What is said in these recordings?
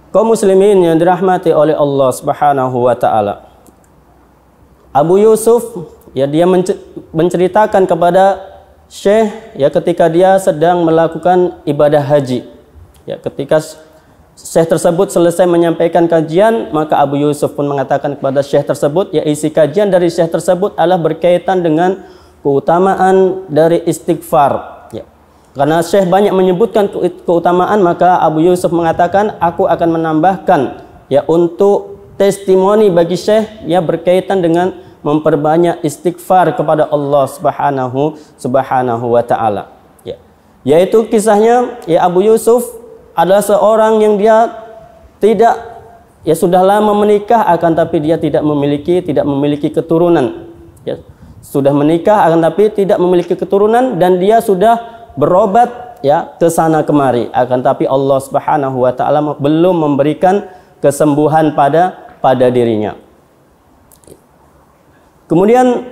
Kaum muslimin yang dirahmati oleh Allah Subhanahu wa taala. Abu Yusuf ya dia menceritakan kepada Syekh ya ketika dia sedang melakukan ibadah haji. Ya, ketika Syekh tersebut selesai menyampaikan kajian, maka Abu Yusuf pun mengatakan kepada Syekh tersebut, ya isi kajian dari Syekh tersebut adalah berkaitan dengan keutamaan dari istighfar. Ya. Karena Syekh banyak menyebutkan keutamaan, maka Abu Yusuf mengatakan, aku akan menambahkan ya untuk testimoni bagi Syekh ya berkaitan dengan memperbanyak istighfar kepada Allah Subhanahu wa taala. Ya. Yaitu kisahnya ya Abu Yusuf adalah seorang yang dia tidak ya sudah lama menikah akan tapi dia tidak memiliki keturunan. Ya. Sudah menikah akan tapi tidak memiliki keturunan dan dia sudah berobat ya ke sana kemari akan tapi Allah Subhanahu wa taala belum memberikan kesembuhan pada dirinya. Kemudian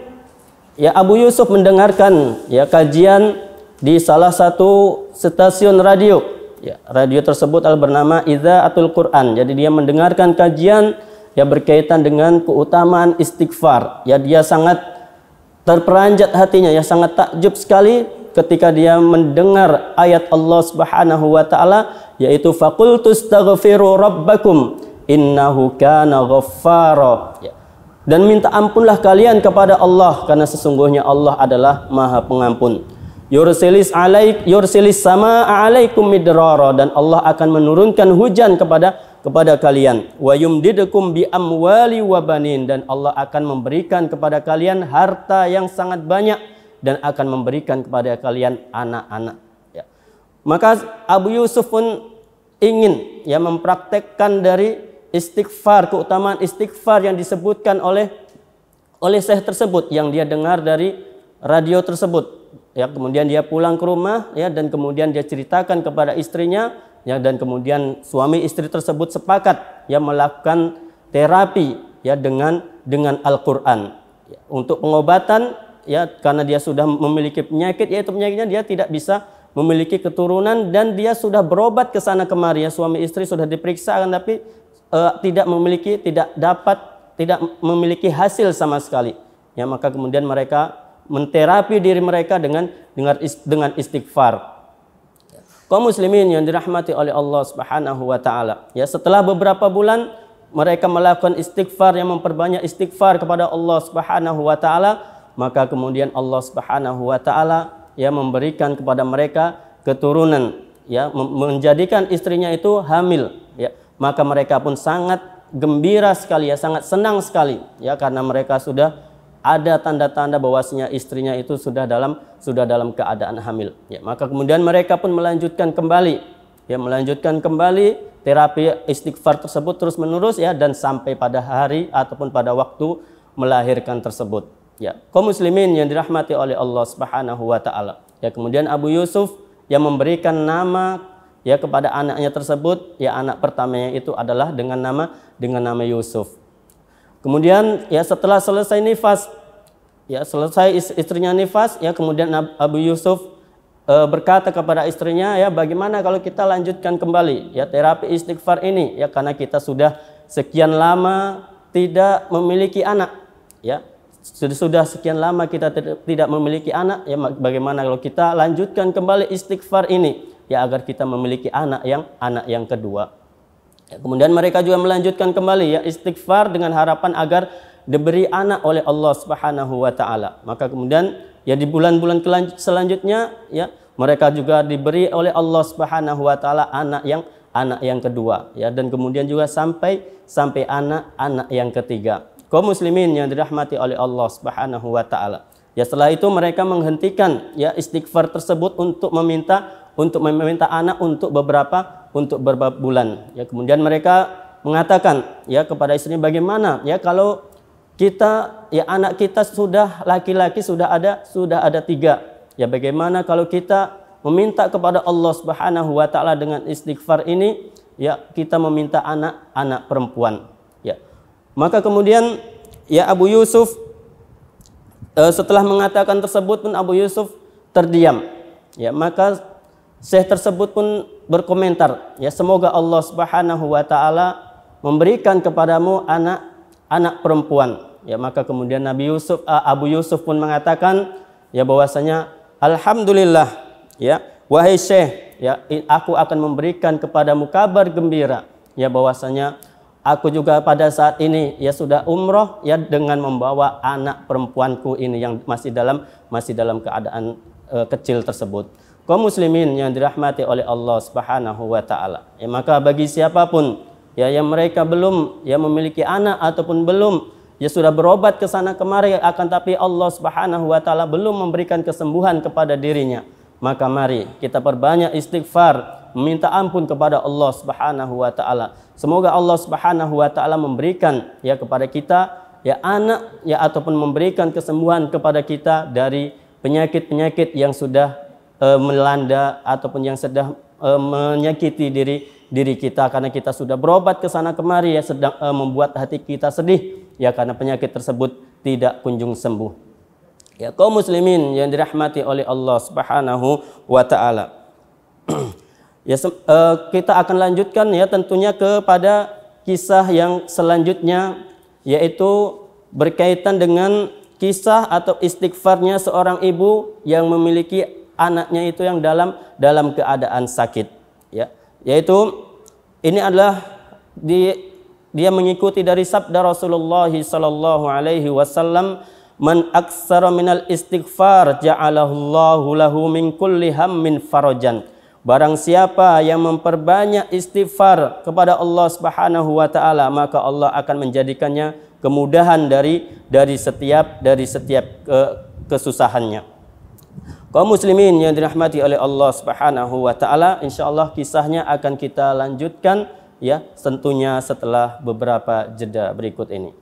ya Abu Yusuf mendengarkan ya kajian di salah satu stasiun radio. Ya, radio tersebut bernama Idzaatul Quran. Jadi dia mendengarkan kajian yang berkaitan dengan keutamaan istighfar. Ya dia sangat terperanjat hatinya, ya sangat takjub sekali ketika dia mendengar ayat Allah Subhanahu wa taala yaitu faqultu astaghfiru rabbakum innahu kana ghaffara. Ya. Dan minta ampunlah kalian kepada Allah karena sesungguhnya Allah adalah Maha Pengampun. Yursilis samaa alaikum midrara dan Allah akan menurunkan hujan kepada kalian. Wa yumdidukum bi amwali wa banin dan Allah akan memberikan kepada kalian harta yang sangat banyak dan akan memberikan kepada kalian anak-anak. Ya. Maka Abu Yusuf pun ingin ya mempraktekkan dari istighfar, keutamaan istighfar yang disebutkan oleh Syekh tersebut yang dia dengar dari radio tersebut. Ya, kemudian dia pulang ke rumah ya dan kemudian dia ceritakan kepada istrinya ya dan kemudian suami istri tersebut sepakat ya melakukan terapi ya dengan Al-Qur'an. Ya, untuk pengobatan ya karena dia sudah memiliki penyakit yaitu penyakitnya dia tidak bisa memiliki keturunan dan dia sudah berobat ke sana kemari ya suami istri sudah diperiksa kan tapi tidak memiliki hasil sama sekali. Ya maka kemudian mereka menterapi diri mereka dengan istighfar. Kaum muslimin yang dirahmati oleh Allah Subhanahu wa taala. Ya setelah beberapa bulan mereka melakukan istighfar yang memperbanyak istighfar kepada Allah Subhanahu wa taala, maka kemudian Allah Subhanahu wa taala ya memberikan kepada mereka keturunan ya menjadikan istrinya itu hamil ya. Maka mereka pun sangat gembira sekali ya, sangat senang sekali ya karena mereka sudah ada tanda-tanda bahwasanya istrinya itu sudah dalam keadaan hamil. Ya, maka kemudian mereka pun melanjutkan kembali terapi istighfar tersebut terus menerus ya dan sampai pada hari ataupun pada waktu melahirkan tersebut. Ya, kaum muslimin yang dirahmati oleh Allah Subhanahu wa taala. Ya, kemudian Abu Yusuf yang memberikan nama ya kepada anaknya tersebut, ya anak pertamanya itu adalah dengan nama Yusuf. Kemudian ya setelah selesai nifas, ya selesai istrinya nifas, ya kemudian Abu Yusuf berkata kepada istrinya, ya bagaimana kalau kita lanjutkan kembali ya terapi istighfar ini ya karena kita sudah sekian lama tidak memiliki anak, ya sudah sekian lama kita tidak memiliki anak, ya bagaimana kalau kita lanjutkan kembali istighfar ini ya agar kita memiliki anak yang kedua. Ya, kemudian mereka juga melanjutkan kembali ya istighfar dengan harapan agar diberi anak oleh Allah Subhanahu wa taala. Maka kemudian ya di bulan-bulan selanjutnya ya mereka juga diberi oleh Allah Subhanahu wa taala anak yang kedua ya dan kemudian juga sampai anak yang ketiga. Kaum muslimin yang dirahmati oleh Allah Subhanahu wa taala. Ya setelah itu mereka menghentikan ya istighfar tersebut untuk meminta anak untuk beberapa bulan. Ya kemudian mereka mengatakan ya kepada istrinya bagaimana ya kalau kita ya anak kita sudah laki-laki sudah ada 3. Ya bagaimana kalau kita meminta kepada Allah Subhanahu wa taala dengan istighfar ini ya kita meminta anak perempuan. Ya. Maka kemudian ya Abu Yusuf setelah mengatakan tersebut pun Abu Yusuf terdiam. Ya, maka Syekh tersebut pun berkomentar, ya semoga Allah Subhanahu wa taala memberikan kepadamu anak perempuan. Ya, maka kemudian Abu Yusuf pun mengatakan ya bahwasanya alhamdulillah, ya wahai Syekh, ya aku akan memberikan kepadamu kabar gembira, ya bahwasanya aku juga pada saat ini ya sudah umroh ya dengan membawa anak perempuanku ini yang masih dalam keadaan kecil tersebut. Kaum muslimin yang dirahmati oleh Allah Subhanahu wa taala. Ya, maka bagi siapapun ya yang mereka belum ya memiliki anak ataupun belum ya sudah berobat ke sana kemari akan tapi Allah Subhanahu wa taala belum memberikan kesembuhan kepada dirinya, maka mari kita perbanyak istighfar, meminta ampun kepada Allah Subhanahu wa taala. Semoga Allah Subhanahu wa taala memberikan ya kepada kita ya anak ya ataupun memberikan kesembuhan kepada kita dari penyakit-penyakit yang sudah melanda ataupun yang sedang menyakiti diri kita karena kita sudah berobat ke sana kemari ya sedang membuat hati kita sedih ya karena penyakit tersebut tidak kunjung sembuh. Ya kaum muslimin yang dirahmati oleh Allah Subhanahu wa taala. Ya kita akan lanjutkan ya tentunya kepada kisah yang selanjutnya, yaitu berkaitan dengan kisah atau istighfarnya seorang ibu yang memiliki anaknya itu yang dalam keadaan sakit, ya. Yaitu ini adalah dia mengikuti dari sabda Rasulullah sallallahu alaihi wasallam, man aktsara minal istighfar ja'alallahu lahu min kulli hammin farajan. Barang siapa yang memperbanyak istighfar kepada Allah Subhanahu wa taala, maka Allah akan menjadikannya kemudahan dari setiap kesusahannya. Kaum muslimin yang dirahmati oleh Allah Subhanahu wa taala, insyaallah kisahnya akan kita lanjutkan ya tentunya setelah beberapa jeda berikut ini.